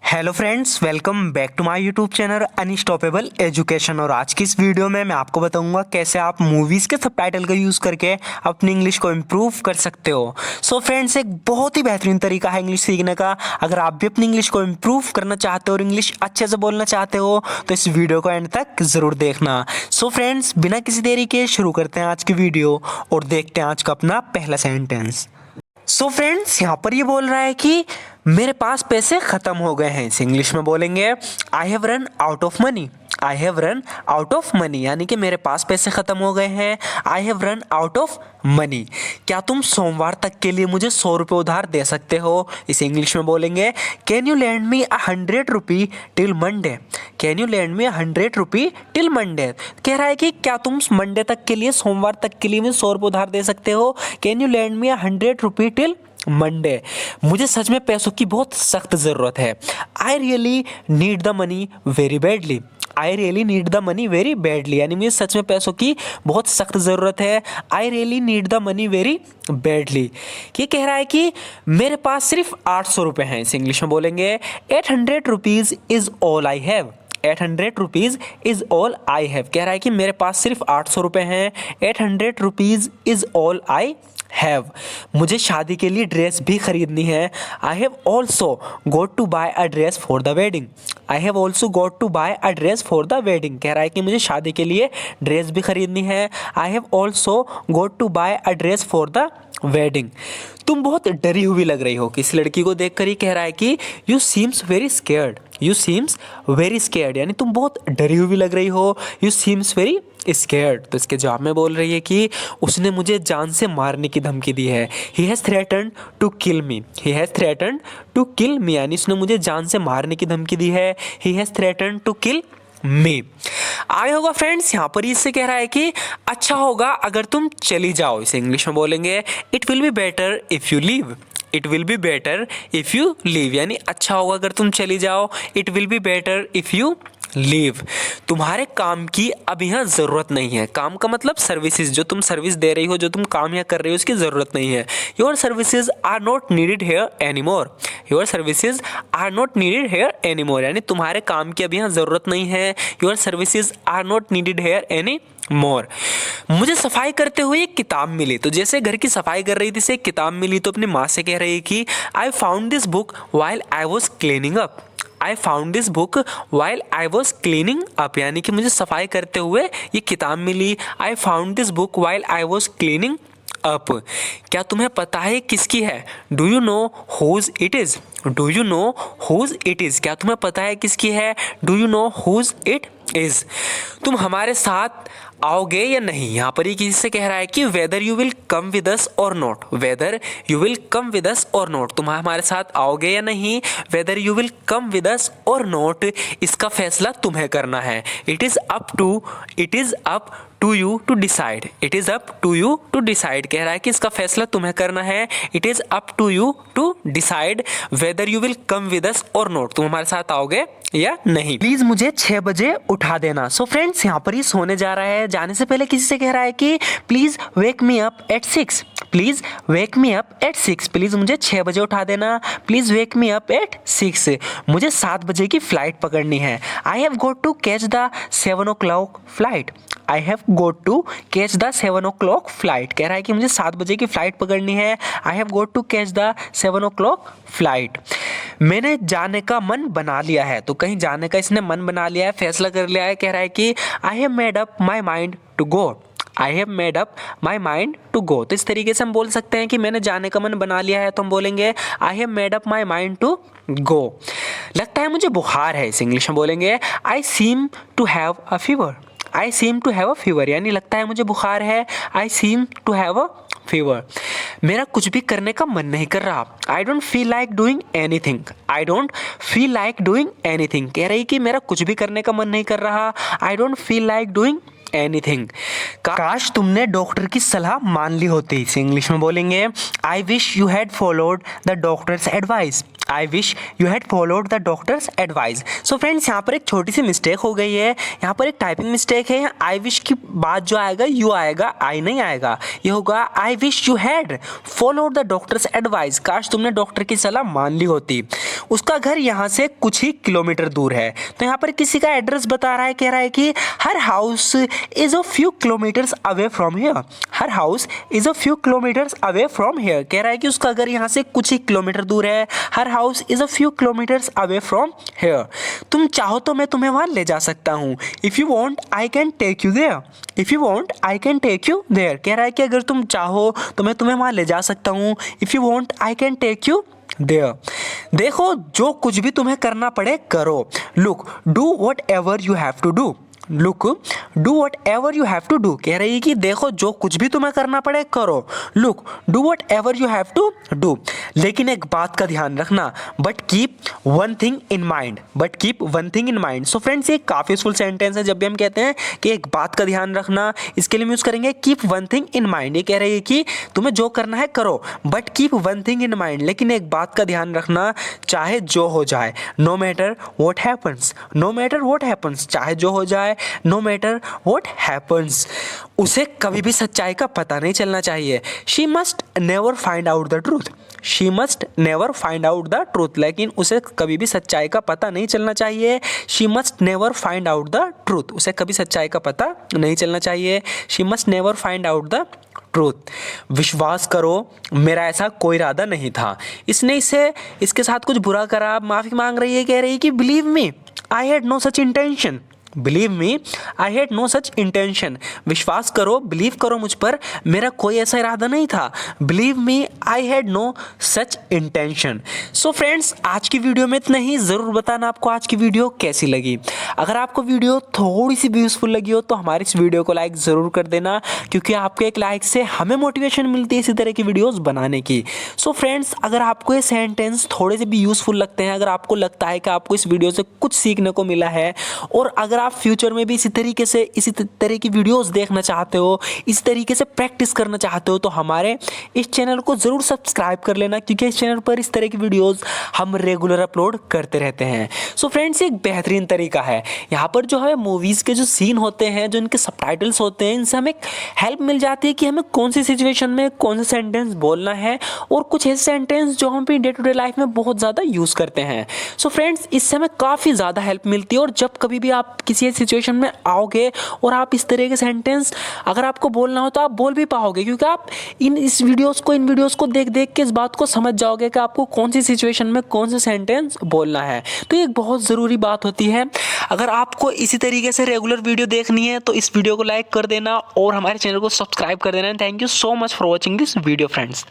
Hello friends, welcome back to my YouTube channel unstoppable education. और आज की इस वीडियो में मैं आपको बताऊंगा कैसे आप मूवीज़ के सबटाइटल का यूज़ करके अपनी इंग्लिश को इम्प्रूव कर सकते हो। सो फ्रेंड्स, एक बहुत ही बेहतरीन तरीका है इंग्लिश सीखने का। अगर आप भी अपनी इंग्लिश को इम्प्रूव करना चाहते हो और इंग्लिश अच्छे से बोलना चाहते हो तो इस वीडियो को एंड तक ज़रूर देखना। सो फ्रेंड्स, बिना किसी देरी के शुरू करते हैं आज की वीडियो और देखते हैं आज का अपना पहला सेंटेंस। सो फ्रेंड्स, यहाँ पर ये बोल रहा है कि मेरे पास पैसे ख़त्म हो गए हैं। इसे इंग्लिश में बोलेंगे I have run out of money. I have run out of money यानी कि मेरे पास पैसे ख़त्म हो गए हैं। I have run out of money. क्या तुम सोमवार तक के लिए मुझे 100 रुपये उधार दे सकते हो? इसे इंग्लिश में बोलेंगे can you land me 100 rupee till Monday. Can you land me 100 rupee till Monday. कह रहा है कि क्या तुम मंडे तक के लिए, सोमवार तक के लिए मुझे 100 रुपये उधार दे सकते हो? Can you land me 100 rupee till Monday. मुझे सच में पैसों की बहुत सख्त ज़रूरत है। I really need the money very badly. I really need the money very badly यानी मुझे सच में पैसों की बहुत सख्त ज़रूरत है। I really need the money very badly. ये कह रहा है कि मेरे पास सिर्फ 800 रुपये हैं। इसे इंग्लिश में बोलेंगे 800 rupees is all I have. 800 rupees is all I have. कह रहा है कि मेरे पास सिर्फ 800 रुपये हैं। 800 rupees is all I have. मुझे शादी के लिए ड्रेस भी खरीदनी है। I have also got to buy a dress for the wedding. I have also got to buy a dress for the wedding. कह रहा है कि मुझे शादी के लिए ड्रेस भी खरीदनी है। I have also got to buy a dress for the wedding. तुम बहुत डरी हुई लग रही हो। किसी लड़की को देखकर ही कह रहा है कि you seems very scared. You seems very scared यानी तुम बहुत डरी हुई लग रही हो। You seems very scared. तो इसके जवाब में बोल रही है कि उसने मुझे जान से मारने की धमकी दी है। He has threatened to kill me. He has threatened to kill me यानी उसने मुझे जान से मारने की धमकी दी है। He has threatened to kill me. आगे होगा फ्रेंड्स, यहाँ पर इससे कह रहा है कि अच्छा होगा अगर तुम चली जाओ। इसे इंग्लिश में बोलेंगे it will be better if you leave. It will be better if you leave यानी अच्छा होगा अगर तुम चली जाओ। It will be better if you leave. तुम्हारे काम की अब यहाँ ज़रूरत नहीं है। काम का मतलब सर्विसेज, जो तुम सर्विस दे रही हो, जो तुम काम यहाँ कर रही हो, उसकी ज़रूरत नहीं है। Your services are not needed here any more. Your services are not needed here any more यानी तुम्हारे काम की अब यहाँ ज़रूरत नहीं है। Your services are not needed here any more. मुझे सफाई करते हुए एक किताब मिली। तो जैसे घर की सफाई कर रही थी से एक किताब मिली तो अपनी माँ से कह रही है कि I found this book while I was cleaning up. I found this book while I was cleaning up यानी कि मुझे सफाई करते हुए ये किताब मिली। I found this book while I was cleaning up. क्या तुम्हें पता है किसकी है? Do you know whose it is. Do you know whose it is. क्या तुम्हें पता है किसकी है? Do you know whose it is. तुम हमारे साथ आओगे या नहीं? यहाँ पर ही किसी से कह रहा है कि whether you will come with us or not. Whether you will come with us or not. तुम हमारे साथ आओगे या नहीं? Whether you will come with us or not, इसका फैसला तुम्हें करना है। It is up to you to decide. It is up to you to decide. कह रहा है कि इसका फैसला तुम्हें करना है। It is up to you to decide weather you will come with us or not. तुम हमारे साथ आओगे या नहीं। प्लीज़ मुझे 6 बजे उठा देना। सो फ्रेंड्स, यहाँ पर ही सोने जा रहा है। जाने से पहले किसी से कह रहा है कि please wake me up at 6। Please wake me up at 6। Please मुझे 6 बजे उठा देना। Please wake me up at 6। मुझे 7 बजे की फ़्लाइट पकड़नी है। I have got to catch the 7 o'clock flight. I have got to catch the 7 o'clock flight. कह रहा है कि मुझे 7 बजे की फ़्लाइट पकड़नी है। I have got to catch the 7 o'clock flight. मैंने जाने का मन बना लिया है। तो कहीं जाने का इसने मन बना लिया है, फैसला कर लिया है। कह रहा है कि I have made up my mind to go. I have made up my mind to go. तो इस तरीके से हम बोल सकते हैं कि मैंने जाने का मन बना लिया है, तो हम बोलेंगे I have made up my mind to go. लगता है मुझे बुखार है। इस इंग्लिश में बोलेंगे I seem to have a fever. I seem to have a fever यानी लगता है मुझे बुखार है। I seem to have a fever. मेरा कुछ भी करने का मन नहीं कर रहा। I don't feel like doing anything. I don't feel like doing anything. कह रही कि मेरा कुछ भी करने का मन नहीं कर रहा। I don't feel like doing anything. काश तुमने डॉक्टर की सलाह मान ली होती। इसे इंग्लिश में बोलेंगे I wish you had followed the doctors advice. I wish you had followed the doctors advice. So friends यहाँ पर एक छोटी सी मिस्टेक हो गई है, यहाँ पर एक टाइपिंग मिस्टेक है। आई विश की बाद जो आएगा यू आएगा, आई नहीं आएगा। ये होगा I wish you had followed the doctors advice. काश तुमने डॉक्टर की सलाह मान ली होती। उसका घर यहाँ से कुछ ही किलोमीटर दूर है। तो यहाँ पर किसी का एड्रेस बता रहा है, कह रहा है कि her house is a few kilometres away from here. Her house is a few kilometres away from here. कह रहा है कि उसका घर यहाँ से कुछ ही किलोमीटर दूर है। Her house is a few kilometres away from here. तुम चाहो तो मैं तुम्हें वहां ले जा सकता हूँ। If you want I can take you there. If you want I can take you there. कह रहा है कि अगर तुम चाहो तो मैं तुम्हें वहां ले जा सकता हूँ। If you want I can take you there. देखो जो कुछ भी तुम्हें करना पड़े करो। Look do whatever you have to do. Look do whatever you have to do. कह रही है कि देखो जो कुछ भी तुम्हें करना पड़े करो। Look do whatever you have to do. लेकिन एक बात का ध्यान रखना, but keep one thing in mind. But keep one thing in mind. So friends ये काफ़ी यूजफुल सेंटेंस है। जब भी हम कहते हैं कि एक बात का ध्यान रखना, इसके लिए हम यूज़ करेंगे keep one thing in mind. ये कह रही है कि तुम्हें जो करना है करो, but keep one thing in mind. लेकिन एक बात का ध्यान रखना, चाहे जो हो जाए, no matter what happens. No matter what happens, चाहे जो हो जाए, नो मैटर वॉट हैपन्स। उसे कभी भी सच्चाई का पता नहीं चलना चाहिए। She must never find out the truth. She must never find out the truth. लेकिन उसे कभी भी सच्चाई का पता नहीं चलना चाहिए। She must never find out the truth. उसे कभी सच्चाई का पता नहीं चलना चाहिए। She must never find out the truth. विश्वास करो मेरा ऐसा कोई इरादा नहीं था। इसने इसके साथ कुछ बुरा करा, माफ़ी मांग रही है, कह रही है कि believe me I had no such intention. Believe me I had no such intention. विश्वास करो, बिलीव करो मुझ पर, मेरा कोई ऐसा इरादा नहीं था। Believe me I had no such intention. So friends आज की वीडियो में इतना ही। ज़रूर बताना आपको आज की वीडियो कैसी लगी। अगर आपको वीडियो थोड़ी सी भी यूज़फुल लगी हो तो हमारी इस वीडियो को लाइक ज़रूर कर देना, क्योंकि आपके एक लाइक से हमें मोटिवेशन मिलती है इसी तरह की वीडियोज़ बनाने की। सो फ्रेंड्स अगर आपको ये सेंटेंस थोड़े से भी यूज़फुल लगते हैं, अगर आपको लगता है कि आपको इस वीडियो से कुछ सीखने को मिला है, और अगर आप फ्यूचर में भी इसी तरह की वीडियोस देखना चाहते हो, इस तरीके से प्रैक्टिस करना चाहते हो, तो हमारे इस चैनल को ज़रूर सब्सक्राइब कर लेना, क्योंकि इस चैनल पर इस तरह की वीडियोस हम रेगुलर अपलोड करते रहते हैं। सो फ्रेंड्स एक बेहतरीन तरीका है। यहाँ पर जो हमें मूवीज़ के जो सीन होते हैं, जो इनके सबटाइटल्स होते हैं, इनसे हमें हेल्प मिल जाती है कि हमें कौन सी सिचुएशन में कौन सा सेंटेंस बोलना है, और कुछ ऐसे सेंटेंस जो हम अपनी डे टू डे लाइफ में बहुत ज़्यादा यूज़ करते हैं। सो फ्रेंड्स इससे हमें काफ़ी ज़्यादा हेल्प मिलती है। और जब कभी भी आप किसी सिचुएशन में आओगे और आप इस तरह के सेंटेंस अगर आपको बोलना हो तो आप बोल भी पाओगे, क्योंकि आप इन वीडियोस को देख देख के इस बात को समझ जाओगे कि आपको कौन सी सिचुएशन में कौन सा सेंटेंस बोलना है। तो ये एक बहुत ज़रूरी बात होती है। अगर आपको इसी तरीके से रेगुलर वीडियो देखनी है तो इस वीडियो को लाइक कर देना और हमारे चैनल को सब्सक्राइब कर देना। Thank you so much for watching this video friends.